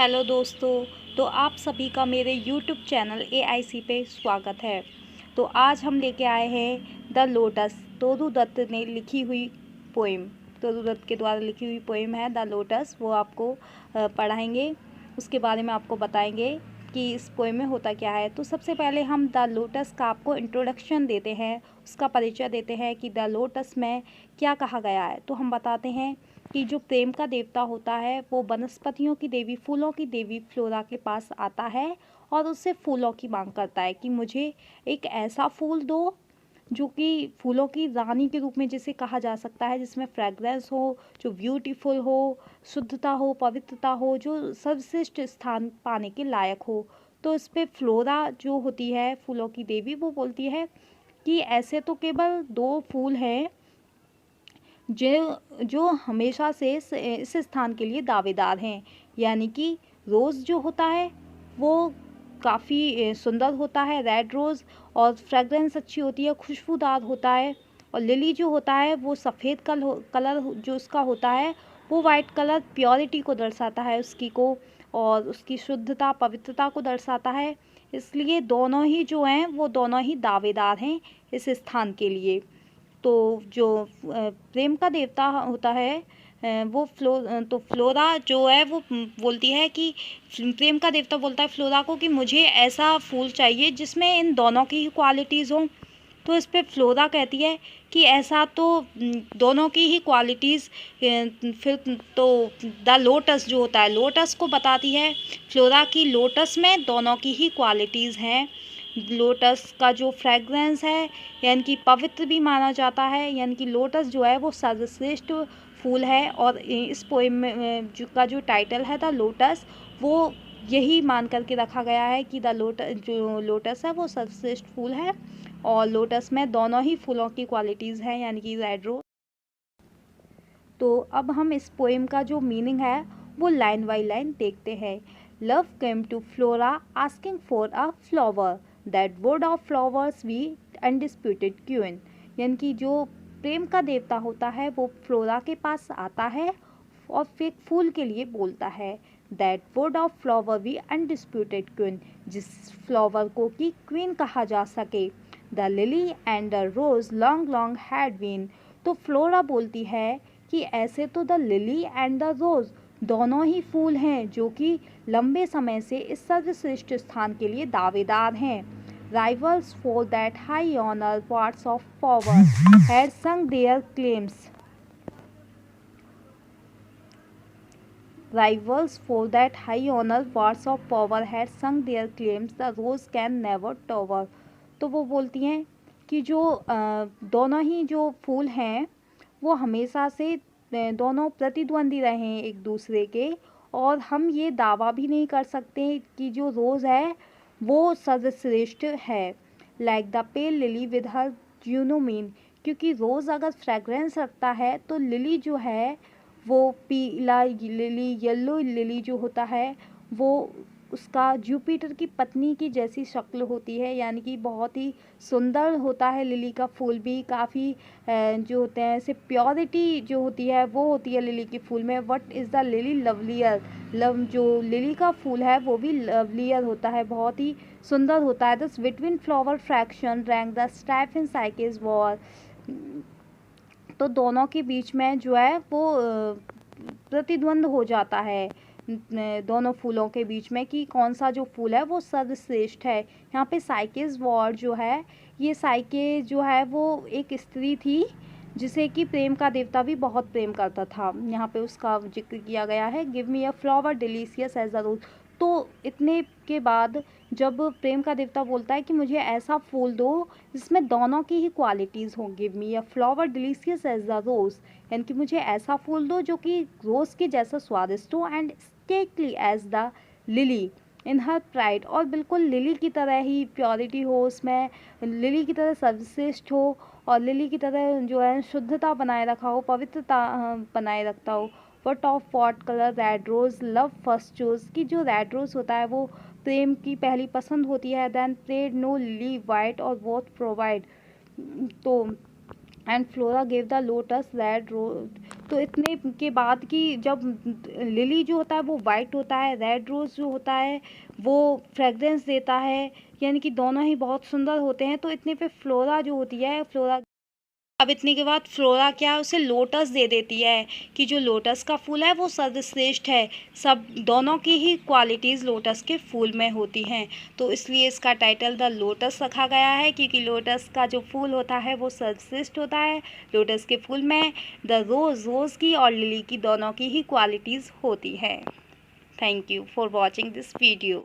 Hello दोस्तों। तो आप सभी का मेरे यूट्यूब चैनल AIC पे स्वागत है। तो आज हम लेके आए हैं द लोटस, तोरू दत्त ने लिखी हुई पोएम। तोरू दत्त के द्वारा लिखी हुई पोएम है द लोटस। वो आपको पढ़ाएंगे, उसके बारे में आपको बताएंगे कि इस पोएम में होता क्या है। तो सबसे पहले हम द लोटस का आपको इंट्रोडक्शन देते हैं, उसका परिचय देते हैं कि द लोटस में क्या कहा गया है। तो हम बताते हैं कि जो प्रेम का देवता होता है वो वनस्पतियों की देवी, फूलों की देवी फ्लोरा के पास आता है और उससे फूलों की मांग करता है कि मुझे एक ऐसा फूल दो जो कि फूलों की रानी के रूप में जिसे कहा जा सकता है, जिसमें फ्रेगरेंस हो, जो ब्यूटीफुल हो, शुद्धता हो, पवित्रता हो, जो सर्वश्रेष्ठ स्थान पाने के लायक हो। तो इस पे फ्लोरा जो होती है फूलों की देवी, वो बोलती है कि ऐसे तो केवल दो फूल हैं जो जो हमेशा से इस स्थान के लिए दावेदार हैं। यानी कि रोज़ जो होता है वो काफ़ी सुंदर होता है, रेड रोज़, और फ्रेगरेंस अच्छी होती है, खुशबूदार होता है। और लिली जो होता है वो सफ़ेद कलर जो उसका होता है वो वाइट कलर प्योरिटी को दर्शाता है उसकी को, और उसकी शुद्धता पवित्रता को दर्शाता है। इसलिए दोनों ही जो हैं वो दोनों ही दावेदार हैं इस स्थान के लिए। तो जो प्रेम का देवता होता है वो तो फ्लोरा जो है वो बोलती है कि प्रेम का देवता बोलता है फ्लोरा को कि मुझे ऐसा फूल चाहिए जिसमें इन दोनों की ही क्वालिटीज़ हों। तो इस पे फ्लोरा कहती है कि ऐसा तो दोनों की ही क्वालिटीज़ फिर तो द लोटस जो होता है लोटस को बताती है फ्लोरा की लोटस में दोनों की ही क्वालिटीज़ हैं। लोटस का जो फ्रेगरेंस है यानी कि पवित्र भी माना जाता है, यानी कि लोटस जो है वो सर्वश्रेष्ठ फूल है। और इस पोएम में का जो टाइटल है द लोटस, वो यही मान करके रखा गया है कि द लोटस जो लोटस है वो सर्वश्रेष्ठ फूल है, और लोटस में दोनों ही फूलों की क्वालिटीज़ हैं, यानी कि रेड रोज। तो अब हम इस पोएम का जो मीनिंग है वो लाइन बाई लाइन देखते हैं। Love came to Flora asking for a flower, that word of flowers we undisputed queen. यानी कि जो प्रेम का देवता होता है वो फ्लोरा के पास आता है और फिर फूल के लिए बोलता है that word of flower we undisputed queen, जिस फ्लावर को कि क्वीन कहा जा सके। The lily and the rose long long had been. तो फ्लोरा बोलती है कि ऐसे तो the lily and the rose दोनों ही फूल हैं जो कि लंबे समय से इस सर्वश्रेष्ठ स्थान के लिए दावेदार हैं। Rivals for that high honour parts of power had sung their claims. Rivals for that high honor parts of power had sung their claims. The rose can never tower. तो वो बोलती हैं कि जो दोनों ही जो फूल हैं वो हमेशा से दोनों प्रतिद्वंदी रहे हैं एक दूसरे के, और हम ये दावा भी नहीं कर सकते कि जो रोज़ है वो सर्वश्रेष्ठ है। Like the pale lily with her you know mean, क्योंकि रोज़ अगर फ्रेगरेंस रखता है तो लिली जो है वो पीला लिली, येलो लिली जो होता है वो उसका जुपिटर की पत्नी की जैसी शक्ल होती है, यानी कि बहुत ही सुंदर होता है। लिली का फूल भी काफ़ी जो होते हैं ऐसे प्योरिटी जो होती है वो होती है लिली के फूल में। What is the lily lovelier, जो लिली का फूल है वो भी लवलियर होता है, बहुत ही सुंदर होता है। This between flower fraction rank the staff in साइकिस वॉर। तो दोनों के बीच में जो है वो प्रतिद्वंद हो जाता है दोनों फूलों के बीच में कि कौन सा जो फूल है वो सर्वश्रेष्ठ है। यहाँ पे साइकिस वॉर जो है, ये साइके जो है वो एक स्त्री थी जिसे कि प्रेम का देवता भी बहुत प्रेम करता था। यहाँ पे उसका जिक्र किया गया है, give me a flower delicious as a rose. तो इतने के बाद जब प्रेम का देवता बोलता है कि मुझे ऐसा फूल दो जिसमें दोनों की ही क्वालिटीज़ हों, give me a flower delicious as the rose, यानी कि मुझे ऐसा फूल दो जो कि रोज़ के जैसा स्वादिष्ट हो, and stately as the lily in her pride, और बिल्कुल लिली की तरह ही प्योरिटी हो उसमें, लिली की तरह सर्वश्रेष्ठ हो, और लिली की तरह जो है शुद्धता बनाए रखा हो, पवित्रता बनाए रखता हो। What of pot colour red rose love first choose, की जो रेड रोज़ होता है वो प्रेम की पहली पसंद होती है। Then pride no lily white और बोथ प्रोवाइड। तो and flora gave the lotus red rose तो इतने के बाद कि जब लिली जो होता है वो वाइट होता है, रेड रोज़ जो होता है वो फ्रेगरेंस देता है, यानी कि दोनों ही बहुत सुंदर होते हैं। तो इतने पे फ्लोरा जो होती है, फ्लोरा अब इतने के बाद फ्लोरा क्या है, उसे लोटस दे देती है कि जो लोटस का फूल है वो सर्वश्रेष्ठ है, सब दोनों की ही क्वालिटीज़ लोटस के फूल में होती हैं। तो इसलिए इसका टाइटल द लोटस रखा गया है, क्योंकि लोटस का जो फूल होता है वो सर्वश्रेष्ठ होता है। लोटस के फूल में द रोज़ की और लिली की दोनों की ही क्वालिटीज़ होती है। Thank you for watching this video.